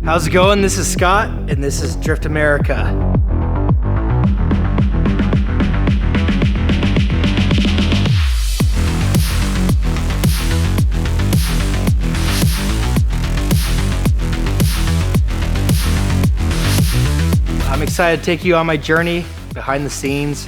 How's it going? This is Scott, and this is Drift America. I'm excited to take you on my journey behind the scenes,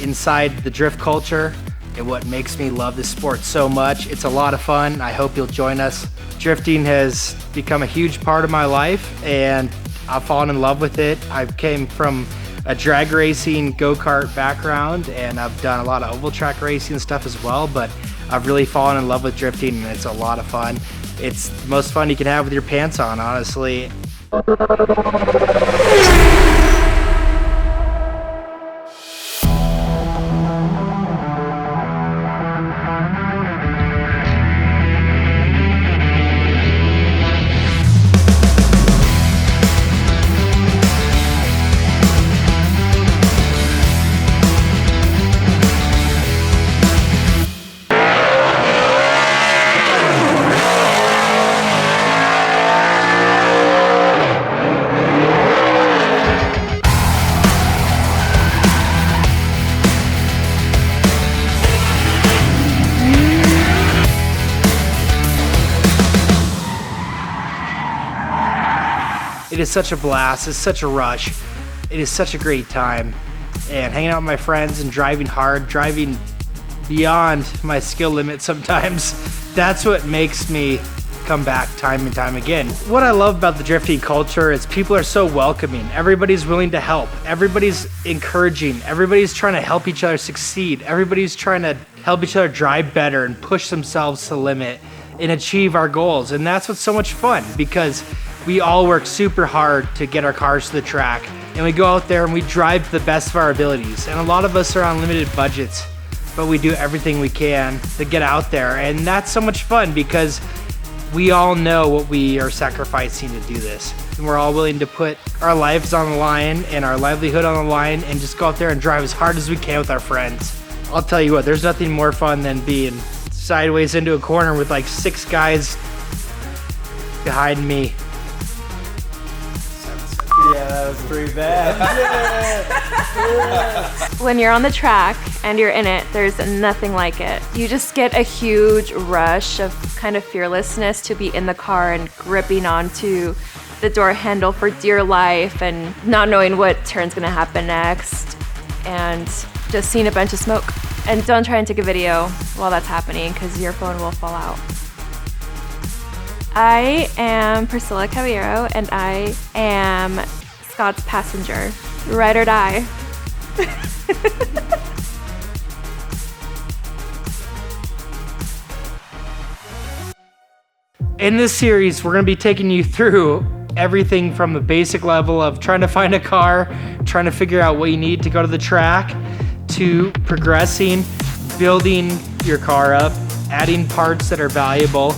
inside the drift culture, and what makes me love this sport so much. It's a lot of fun. I hope you'll join us. Drifting has become a huge part of my life, and I've fallen in love with it. I came from a drag racing go-kart background, and I've done a lot of oval track racing and stuff as well, but I've really fallen in love with drifting, and it's a lot of fun. It's the most fun you can have with your pants on, honestly. It is such a blast, it's such a rush, it is such a great time. And hanging out with my friends and driving hard, driving beyond my skill limit sometimes, that's what makes me come back time and time again. What I love about the drifting culture is people are so welcoming. Everybody's willing to help, everybody's encouraging, everybody's trying to help each other succeed, everybody's trying to help each other drive better and push themselves to the limit and achieve our goals. And that's what's so much fun, because we all work super hard to get our cars to the track, and we go out there and we drive to the best of our abilities. And a lot of us are on limited budgets, but we do everything we can to get out there. And that's so much fun because we all know what we are sacrificing to do this. And we're all willing to put our lives on the line and our livelihood on the line and just go out there and drive as hard as we can with our friends. I'll tell you what, there's nothing more fun than being sideways into a corner with like 6 guys behind me. Yeah, that was pretty bad. When you're on the track and you're in it, there's nothing like it. You just get a huge rush of kind of fearlessness to be in the car and gripping onto the door handle for dear life and not knowing what turn's gonna happen next and just seeing a bunch of smoke. And don't try and take a video while that's happening because your phone will fall out. I am Priscilla Caballero, and I am Scott's passenger. Ride or die. In this series, we're going to be taking you through everything from the basic level of trying to find a car, trying to figure out what you need to go to the track, to progressing, building your car up, adding parts that are valuable,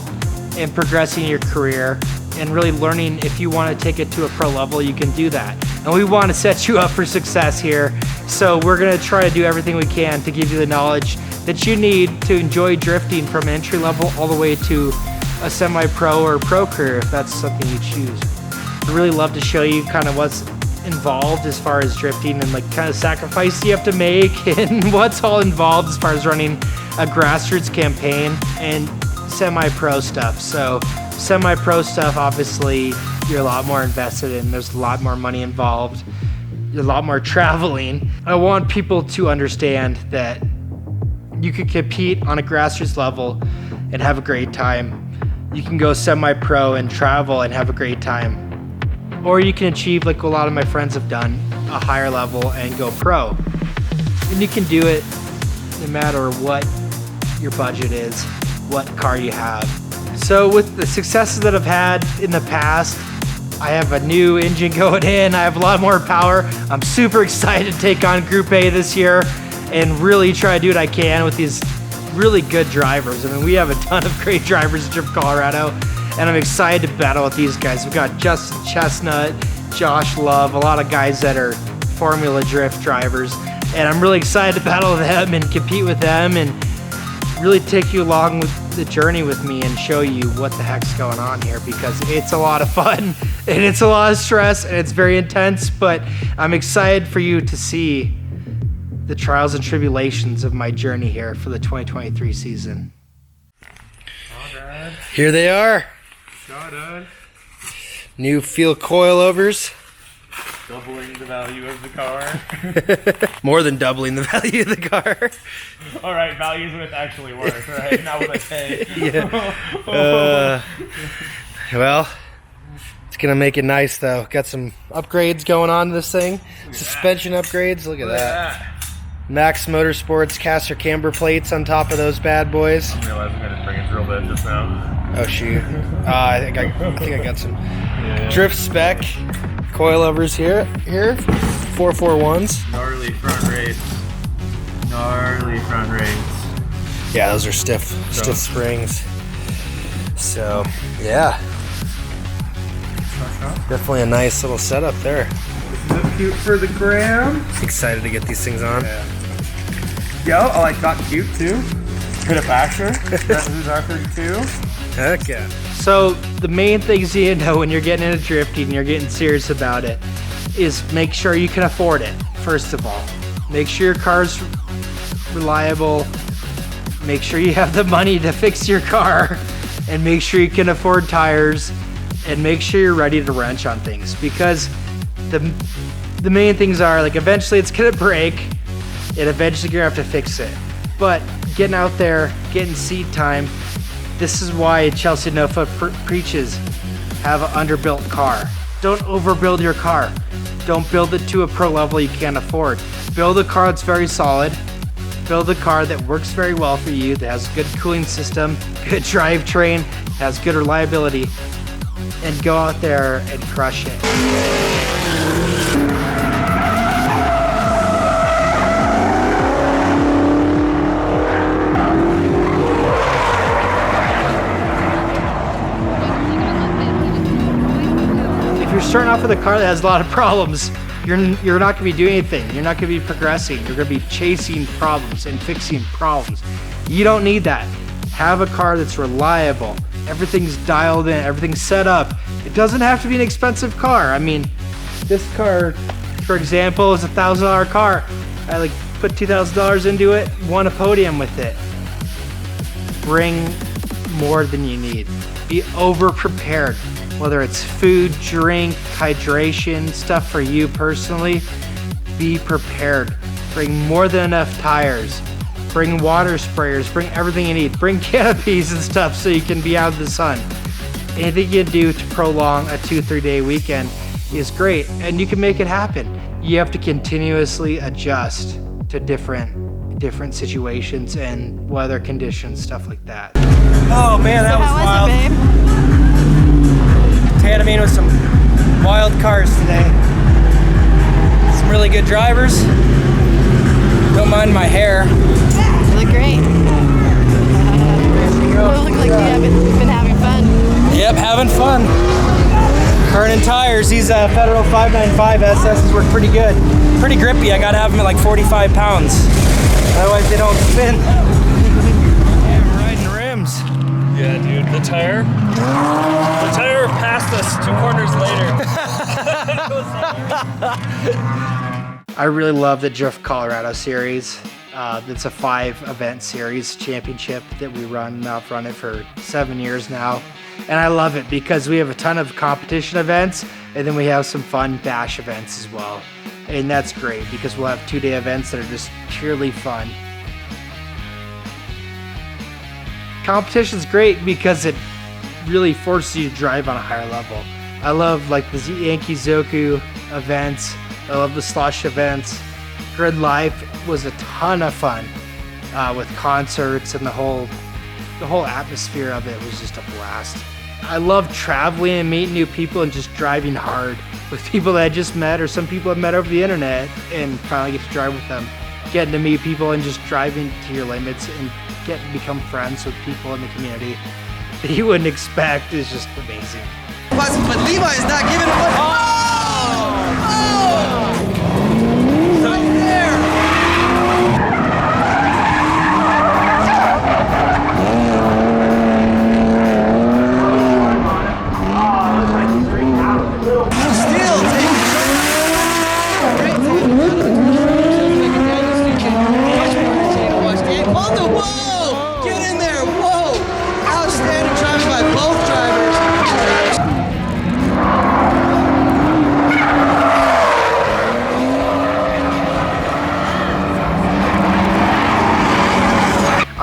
and progressing your career, and really learning if you want to take it to a pro level, you can do that. And we want to set you up for success here. So we're going to try to do everything we can to give you the knowledge that you need to enjoy drifting from entry level all the way to a semi-pro or pro career if that's something you choose. I'd really love to show you kind of what's involved as far as drifting and like kind of sacrifice you have to make and what's all involved as far as running a grassroots campaign and semi-pro stuff. So semi-pro stuff, obviously you're a lot more invested in, there's a lot more money involved, a lot more traveling. I want people to understand that you can compete on a grassroots level and have a great time. You can go semi-pro and travel and have a great time. Or you can achieve, like a lot of my friends have done, a higher level and go pro. And you can do it no matter what your budget is, what car you have. So with the successes that I've had in the past, I have a new engine going in, I have a lot more power. I'm super excited to take on Group A this year and really try to do what I can with these really good drivers. I mean, we have a ton of great drivers in Drift Colorado, and I'm excited to battle with these guys. We've got Justin Chestnut, Josh Love, a lot of guys that are Formula Drift drivers, and I'm really excited to battle them and compete with them and really take you along with the journey with me and show you what the heck's going on here, because it's a lot of fun and it's a lot of stress and it's very intense, but I'm excited for you to see the trials and tribulations of my journey here for the 2023 season. Here they are. New fuel coilovers. Doubling the value of the car. More than doubling the value of the car. All right, value's what it's actually worth, right? Not what I pay. Yeah. Well, it's gonna make it nice though. Got some upgrades going on to this thing. Suspension upgrades. Look at that. Max Motorsports caster camber plates on top of those bad boys. I realized I just bring a drill bit just now. Oh shoot! I think I got some drift spec coilovers here. 441s. Gnarly front rates. Gnarly front rates. Yeah, those are stiff springs. So yeah, definitely a nice little setup there. This is cute for the gram. Excited to get these things on. Yo, oh, I got cute too. Hit a basher. This is R32. Heck yeah. So the main things you need to know when you're getting into drifting and you're getting serious about it is make sure you can afford it, first of all. Make sure your car's reliable. Make sure you have the money to fix your car, and make sure you can afford tires, and make sure you're ready to wrench on things, because the main things are, like, eventually it's gonna break and eventually you're gonna have to fix it. But getting out there, getting seat time, this is why Chelsea Nofa preaches, have an underbuilt car. Don't overbuild your car. Don't build it to a pro level you can't afford. Build a car that's very solid. Build a car that works very well for you, that has a good cooling system, good drivetrain, has good reliability, and go out there and crush it. If you're starting off with a car that has a lot of problems, you're not going to be doing anything. You're not going to be progressing. You're going to be chasing problems and fixing problems. You don't need that. Have a car that's reliable. Everything's dialed in. Everything's set up. It doesn't have to be an expensive car. I mean, this car, for example, is a $1,000 car. I put $2,000 into it, won a podium with it. Bring more than you need. Be over prepared. Whether it's food, drink, hydration, stuff for you personally, be prepared. Bring more than enough tires. Bring water sprayers, bring everything you need. Bring canopies and stuff so you can be out of the sun. Anything you can do to prolong a 2-3 day weekend is great, and you can make it happen. You have to continuously adjust to different situations and weather conditions, stuff like that. Oh man, that was wild. How was it, babe? Tanamine with some wild cars today. Some really good drivers. Don't mind my hair. You look great. You look like you've been having fun. Yep, having fun. Burning tires. These Federal 595 SSs work pretty good. Pretty grippy. I gotta have them at like 45 pounds. Otherwise they don't spin. Yeah, I'm riding rims. Yeah, dude, the tire passed us 2 corners later. I really love the Drift Colorado series. It's a 5-event series championship that we run. Now I've run it for 7 years now. And I love it because we have a ton of competition events, and then we have some fun bash events as well. And that's great because we'll have 2-day events that are just purely fun. Competition's great because it really forces you to drive on a higher level. I love the Yankee Zoku events. I love the slush events. Grid Life was a ton of fun with concerts, and the whole atmosphere of it was just a blast. I love traveling and meeting new people and just driving hard with people that I just met, or some people I've met over the internet, and finally get to drive with them. Getting to meet people and just driving to your limits and getting to become friends with people in the community that you wouldn't expect is just amazing. But Levi is not giving it away. Right there.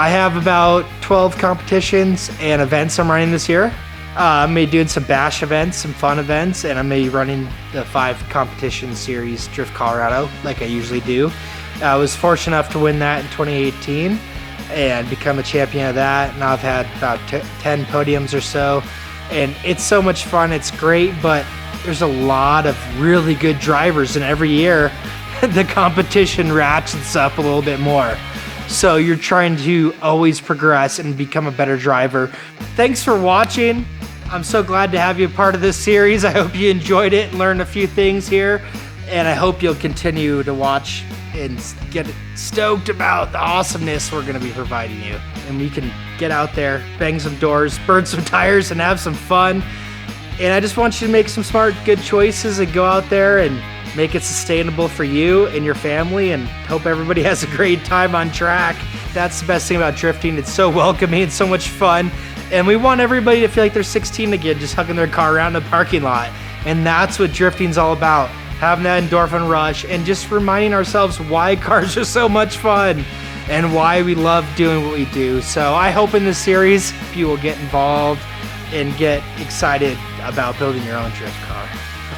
I have about 12 competitions and events I'm running this year. I'm going to be doing some bash events, some fun events, and I'm going to be running the 5 competition series Drift Colorado like I usually do. I was fortunate enough to win that in 2018 and become a champion of that. Now I've had about 10 podiums or so, and it's so much fun. It's great, but there's a lot of really good drivers, and every year the competition ratchets up a little bit more. So you're trying to always progress and become a better driver. Thanks for watching. I'm so glad to have you a part of this series. I hope you enjoyed it and learned a few things here. And I hope you'll continue to watch and get stoked about the awesomeness we're gonna be providing you. And we can get out there, bang some doors, burn some tires, and have some fun. And I just want you to make some smart, good choices and go out there and make it sustainable for you and your family, and hope everybody has a great time on track. That's the best thing about drifting. It's so welcoming, it's so much fun. And we want everybody to feel like they're 16 again, just hugging their car around the parking lot. And that's what drifting's all about. Having that endorphin rush and just reminding ourselves why cars are so much fun and why we love doing what we do. So I hope in this series you will get involved and get excited about building your own drift car.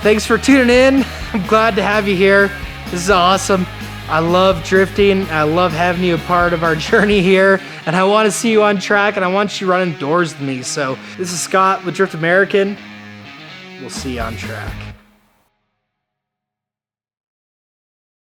Thanks for tuning in. I'm glad to have you here. This is awesome. I love drifting. I love having you a part of our journey here. And I want to see you on track, and I want you running doors with me. So this is Scott with Drift American. We'll see you on track.